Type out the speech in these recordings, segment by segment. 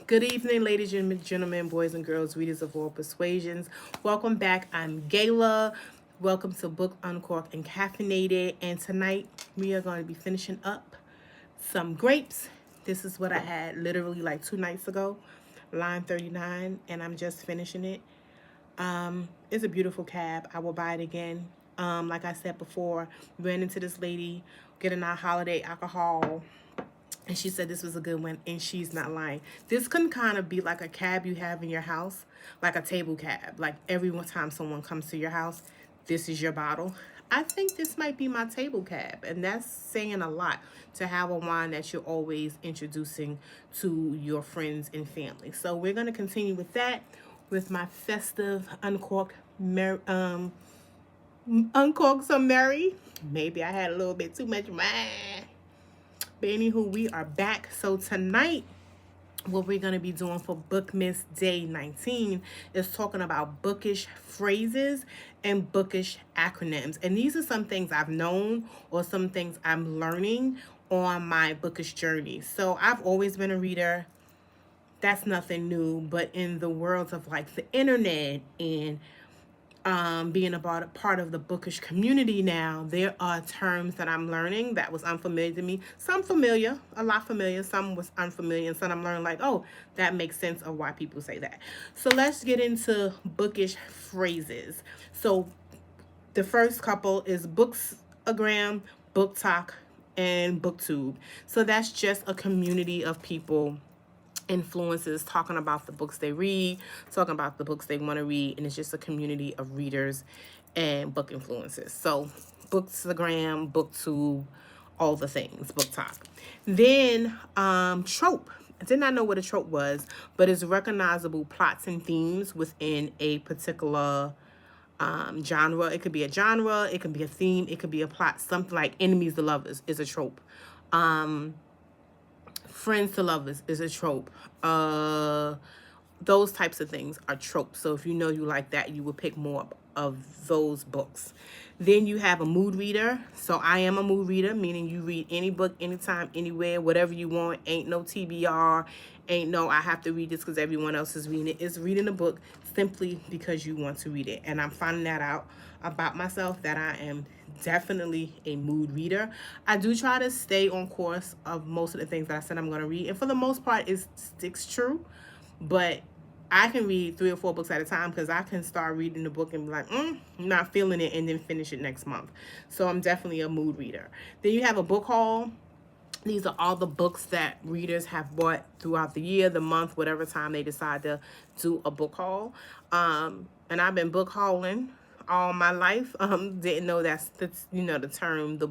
Good evening, ladies and gentlemen, boys and girls, readers of all persuasions. Welcome back. I'm Gayla. Welcome to Book Uncorked and Caffeinated. And tonight we are going to be finishing up some grapes. This is what I had literally like 2 nights ago, line 39, and I'm just finishing it. It's a beautiful cab. I will buy it again. Like I said before, ran into this lady getting our holiday alcohol, and she said this was a good one, and she's not lying. This can kind of be like a cab you have in your house, like a table cab. Like every one time someone comes to your house, this is your bottle. I think this might be my table cab, and that's saying a lot to have a wine that you're always introducing to your friends and family. So we're going to continue with that, with my festive uncorked some Mary. Maybe I had a little bit too much wine. But anywho, we are back. So tonight, what we're going to be doing for Bookmas Day 19 is talking about bookish phrases and bookish acronyms. And these are some things I've known or some things I'm learning on my bookish journey. So I've always been a reader. That's nothing new. But in the world of like the internet and being about a part of the bookish community now, there are terms that I'm learning that was unfamiliar to me. Some familiar, a lot familiar, some was unfamiliar, and some I'm learning like, oh, that makes sense of why people say that. So let's get into bookish phrases. So the first couple is Bookstagram, BookTok, and BookTube. So that's just a community of people, influencers, talking about the books they read, talking about the books they want to read, and it's just a community of readers and book influencers. So Bookstagram, BookTube, all the things, BookTok. Then trope. I did not know what a trope was, but it's recognizable plots and themes within a particular genre. It could be a genre, it could be a theme, it could be a plot. Something like enemies to lovers is a trope. Friends to lovers is a trope. Those types of things are tropes. So if you know you like that, you will pick more of those books. Then you have a mood reader. So I am a mood reader, meaning you read any book, anytime, anywhere, whatever you want. Ain't no TBR. Ain't no I have to read this because everyone else is reading it. It's reading a book simply because you want to read it. And I'm finding that out about myself, that I am definitely a mood reader. I do try to stay on course of most of the things that I said I'm going to read, and for the most part it sticks true. But I can read 3 or 4 books at a time, because I can start reading the book and be like, not feeling it, and then finish it next month. So I'm definitely a mood reader. Then you have a book haul. These are all the books that readers have bought throughout the year, the month, whatever time they decide to do a book haul. And I've been book hauling all my life. Didn't know that's the term, the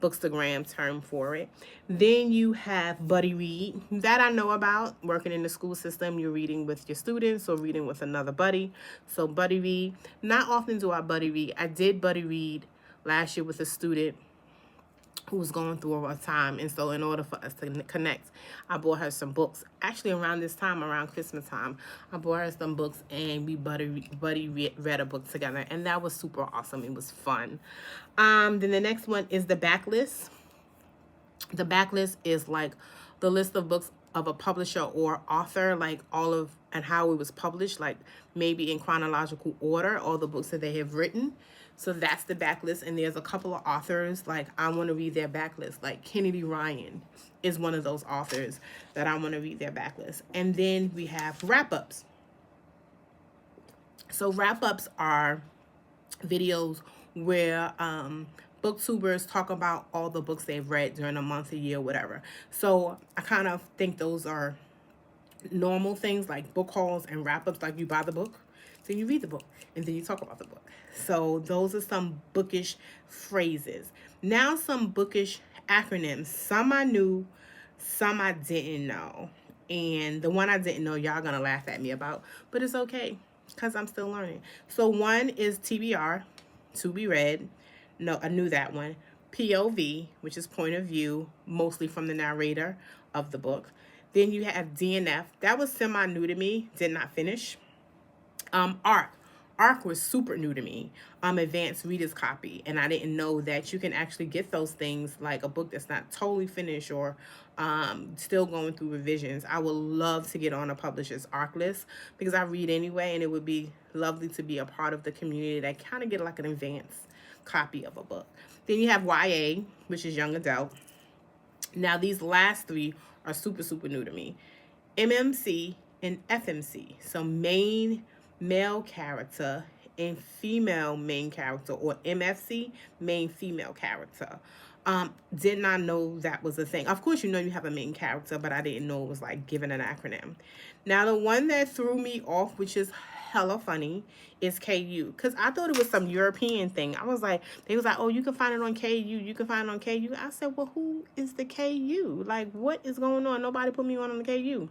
Bookstagram term for it. Then you have buddy read. That I know about. Working in the school system, you're reading with your students or reading with another buddy. So buddy read. Not often do I buddy read. I did buddy read last year with a student who was going through a rough time, and so in order for us to connect, I bought her some books. Actually, around this time, around Christmas time, I bought her some books, and we buddy read a book together, and that was super awesome. It was fun. Then the next one is the backlist. The backlist is like the list of books of a publisher or author, like all of and how it was published, like maybe in chronological order, all the books that they have written. So that's the backlist, and there's a couple of authors like I want to read their backlist. Like Kennedy Ryan is one of those authors that I want to read their backlist. And then we have wrap-ups. So wrap-ups are videos where booktubers talk about all the books they've read during a month, a year, whatever. So I kind of think those are normal things, like book hauls and wrap-ups. Like you buy the book, then you read the book, and then you talk about the book. So those are some bookish phrases. Now some bookish acronyms. Some I knew, some I didn't know. And the one I didn't know, y'all gonna laugh at me about, but it's okay, because I'm still learning. So one is TBR, to be read. No, I knew that one. POV, which is point of view, mostly from the narrator of the book. Then you have DNF. That was semi-new to me, did not finish. ARC. ARC was super new to me, advanced reader's copy, and I didn't know that you can actually get those things, like a book that's not totally finished or still going through revisions. I would love to get on a publisher's ARC list because I read anyway, and it would be lovely to be a part of the community that kind of get like an advanced copy of a book. Then you have YA, which is young adult. Now these last three are super, super new to me. MMC and FMC. So main male character and female main character, or MFC, main female character. Did not know that was a thing. Of course, you know you have a main character, but I didn't know it was like given an acronym. Now, the one that threw me off, which is hella funny, is KU, because I thought it was some European thing. I was like, they was like, oh, you can find it on KU, you can find it on KU. I said, well, who is the KU? Like, what is going on? Nobody put me on the KU.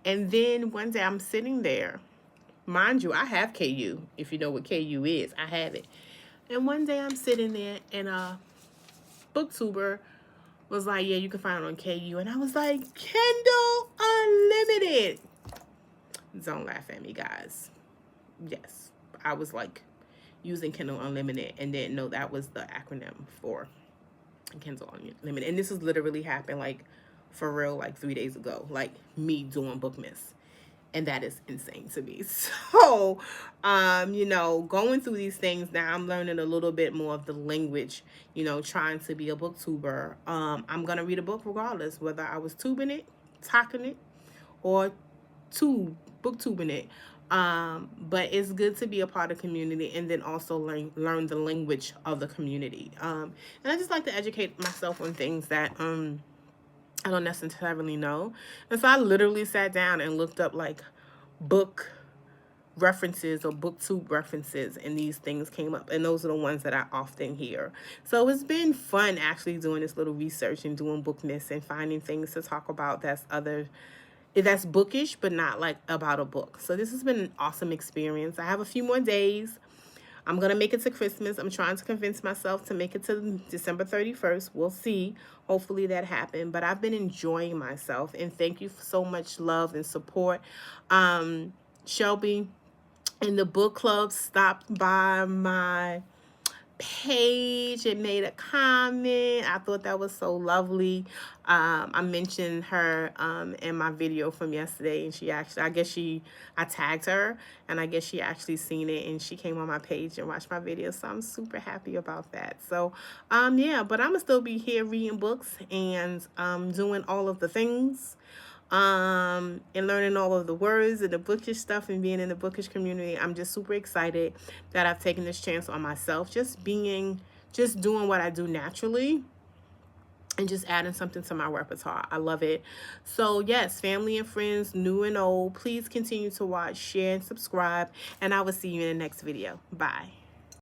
And then one day I'm sitting there. Mind you, I have KU. If you know what KU is, I have it. And one day I'm sitting there, and booktuber was like, yeah, you can find it on KU. And I was like, Kindle Unlimited. Don't laugh at me, guys. Yes, I was like using Kindle Unlimited and didn't know that was the acronym for Kindle Unlimited. And this has literally happened, like, for real, like 3 days ago, like me doing Bookmas. And that is insane to me. So, you know, going through these things now, I'm learning a little bit more of the language, you know, trying to be a booktuber. I'm going to read a book regardless, whether I was tubing it, talking it, or booktubing it. But it's good to be a part of the community and then also learn the language of the community. And I just like to educate myself on things that, I don't necessarily know. And so I literally sat down and looked up like book references or booktube references, and these things came up, and those are the ones that I often hear. So it's been fun actually doing this little research and doing Bookmas and finding things to talk about that's bookish but not like about a book. So this has been an awesome experience. I have a few more days. I'm going to make it to Christmas. I'm trying to convince myself to make it to December 31st. We'll see. Hopefully that happened. But I've been enjoying myself. And thank you for so much love and support. Shelby and the book club stopped by my page and made a comment. I thought that was so lovely. I mentioned her in my video from yesterday, and she actually, I tagged her, and I guess she actually seen it, and she came on my page and watched my video, so I'm super happy about that. So yeah, but I'm gonna still be here reading books and doing all of the things, and learning all of the words and the bookish stuff and being in the bookish community. I'm just super excited that I've taken this chance on myself, just doing what I do naturally and just adding something to my repertoire. I love it. So yes, family and friends, new and old, please continue to watch, share, and subscribe, and I will see you in the next video. Bye.